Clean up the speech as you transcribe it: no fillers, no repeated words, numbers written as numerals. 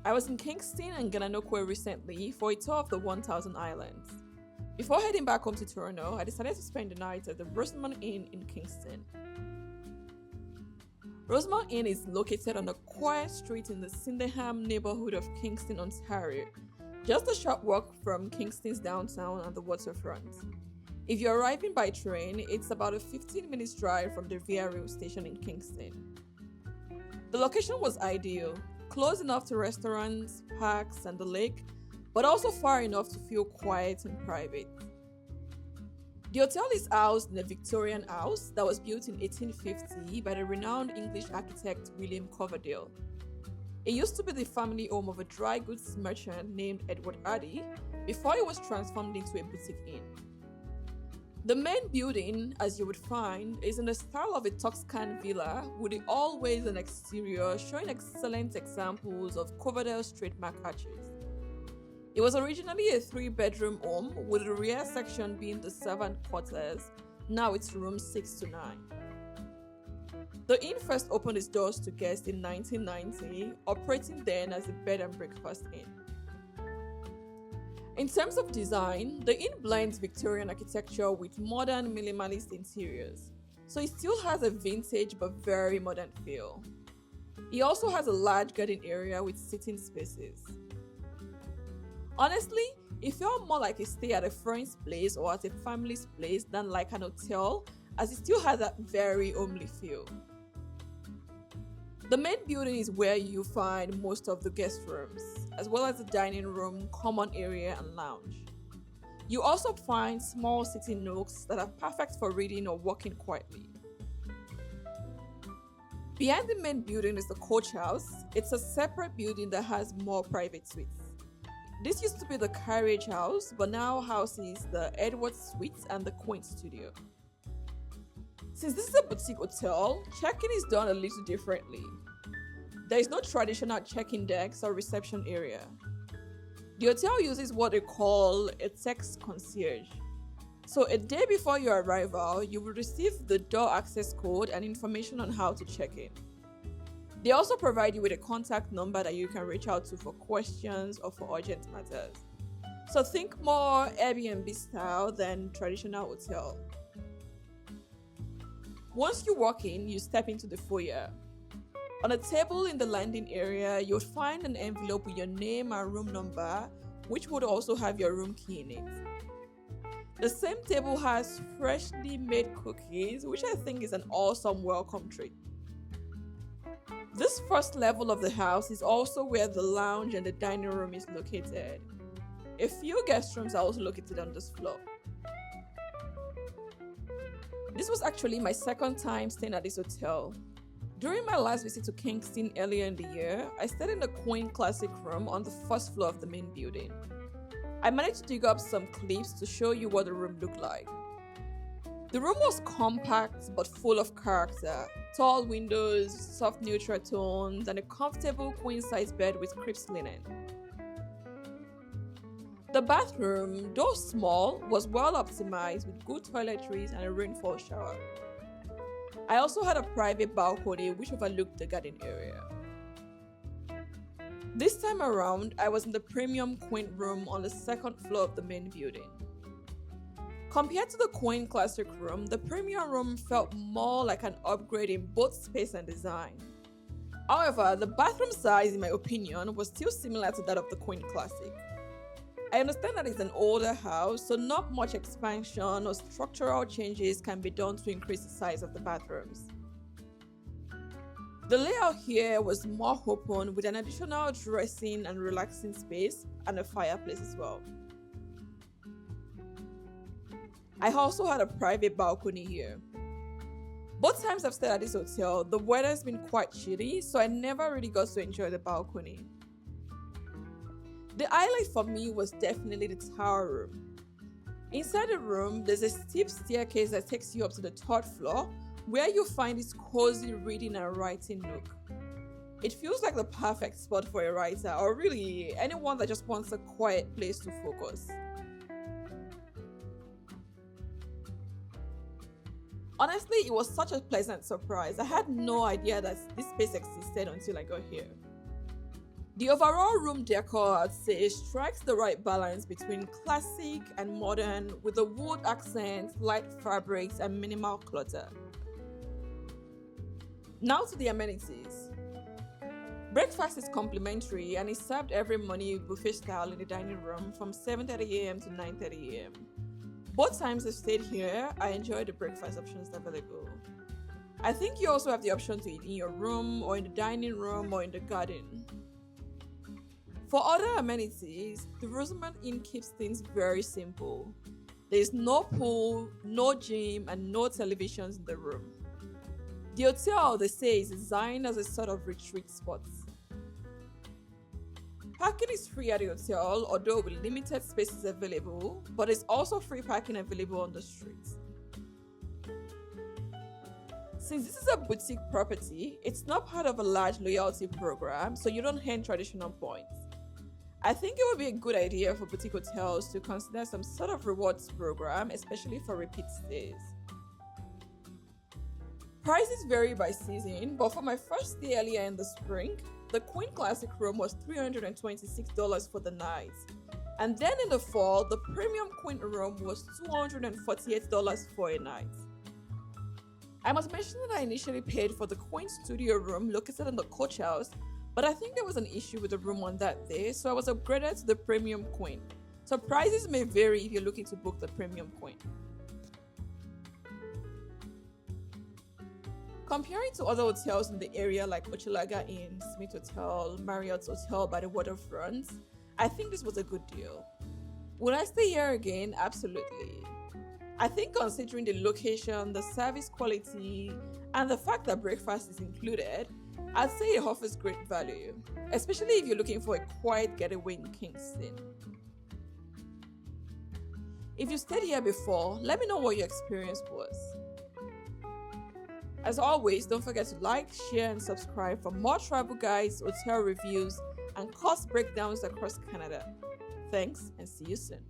I was in Kingston and Gananoque recently for a tour of the 1000 Islands. Before heading back home to Toronto, I decided to spend the night at the Rosemount Inn in Kingston. Rosemount Inn is located on a quiet street in the Sydenham neighborhood of Kingston, Ontario, just a short walk from Kingston's downtown and the waterfront. If you're arriving by train, it's about a 15-minute drive from the Via Rail station in Kingston. The location was ideal, close enough to restaurants, parks, and the lake, but also far enough to feel quiet and private. The hotel is housed in a Victorian house that was built in 1850 by the renowned English architect William Coverdale. It used to be the family home of a dry goods merchant named Edward Hardy before it was transformed into a boutique inn. The main building, as you would find, is in the style of a Tuscan villa with the hallways and exterior showing excellent examples of Coverdale's trademark arches. It was originally a 3-bedroom home with the rear section being the servant quarters. Now it's rooms 6 to 9. The inn first opened its doors to guests in 1990, operating then as a bed and breakfast inn. In terms of design, the inn blends Victorian architecture with modern minimalist interiors, so it still has a vintage but very modern feel. It also has a large garden area with sitting spaces. Honestly, it felt more like a stay at a friend's place or at a family's place than like an hotel, as it still has that very homely feel. The main building is where you find most of the guest rooms, as well as the dining room, common area, and lounge. You also find small sitting nooks that are perfect for reading or walking quietly. Behind the main building is the coach house. It's a separate building that has more private suites. This used to be the carriage house, but now houses the Edward Suite and the Queen Studio. Since this is a boutique hotel, check-in is done a little differently. There is no traditional check-in desk or reception area. The hotel uses what they call a text concierge. So a day before your arrival, you will receive the door access code and information on how to check in. They also provide you with a contact number that you can reach out to for questions or for urgent matters. So think more Airbnb style than traditional hotel. Once you walk in, you step into the foyer. On a table in the landing area, you'll find an envelope with your name and room number, which would also have your room key in it. The same table has freshly made cookies, which I think is an awesome welcome treat. This first level of the house is also where the lounge and the dining room is located. A few guest rooms are also located on this floor. This was actually my second time staying at this hotel. During my last visit to Kingston earlier in the year, I stayed in the Queen Classic room on the first floor of the main building. I managed to dig up some clips to show you what the room looked like. The room was compact but full of character. Tall windows, soft neutral tones, and a comfortable queen-size bed with crisp linen. The bathroom, though small, was well optimized with good toiletries and a rainfall shower. I also had a private balcony which overlooked the garden area. This time around, I was in the premium queen room on the second floor of the main building. Compared to the Queen Classic room, the premium room felt more like an upgrade in both space and design. However, the bathroom size, in my opinion, was still similar to that of the Queen Classic. I understand that it's an older house, so not much expansion or structural changes can be done to increase the size of the bathrooms. The layout here was more open with an additional dressing and relaxing space and a fireplace as well. I also had a private balcony here. Both times I've stayed at this hotel, the weather has been quite chilly, so I never really got to enjoy the balcony. The highlight for me was definitely the tower room. Inside the room, there's a steep staircase that takes you up to the third floor, where you'll find this cozy reading and writing nook. It feels like the perfect spot for a writer, or really anyone that just wants a quiet place to focus. Honestly, it was such a pleasant surprise. I had no idea that this space existed until I got here. The overall room decor, I'd say, strikes the right balance between classic and modern with the wood accents, light fabrics, and minimal clutter. Now to the amenities. Breakfast is complimentary and is served every morning buffet style in the dining room from 7:30 a.m. to 9:30 a.m. Both times I've stayed here, I enjoy the breakfast options available. I think you also have the option to eat in your room or in the dining room or in the garden. For other amenities, the Rosemount Inn keeps things very simple. There is no pool, no gym, and no televisions in the room. The hotel, they say, is designed as a sort of retreat spot. Parking is free at the hotel, although with limited spaces available, but there's also free parking available on the streets. Since this is a boutique property, it's not part of a large loyalty program, so you don't earn traditional points. I think it would be a good idea for boutique hotels to consider some sort of rewards program, especially for repeat stays. Prices vary by season, but for my first stay earlier in the spring, the Queen Classic room was $326 for the night. And then in the fall, the Premium Queen room was $248 for a night. I must mention that I initially paid for the Queen Studio room located in the coach house, but I think there was an issue with the room on that day, so I was upgraded to the Premium Queen. So prices may vary if you're looking to book the Premium Queen. Comparing to other hotels in the area like Hochelaga Inn, Smith Hotel, Marriott's Hotel by the waterfront, I think this was a good deal. Would I stay here again? Absolutely. I think considering the location, the service quality, and the fact that breakfast is included, I'd say it offers great value, especially if you're looking for a quiet getaway in Kingston. If you stayed here before, let me know what your experience was. As always, don't forget to like, share, and subscribe for more travel guides, hotel reviews, and cost breakdowns across Canada. Thanks, and see you soon.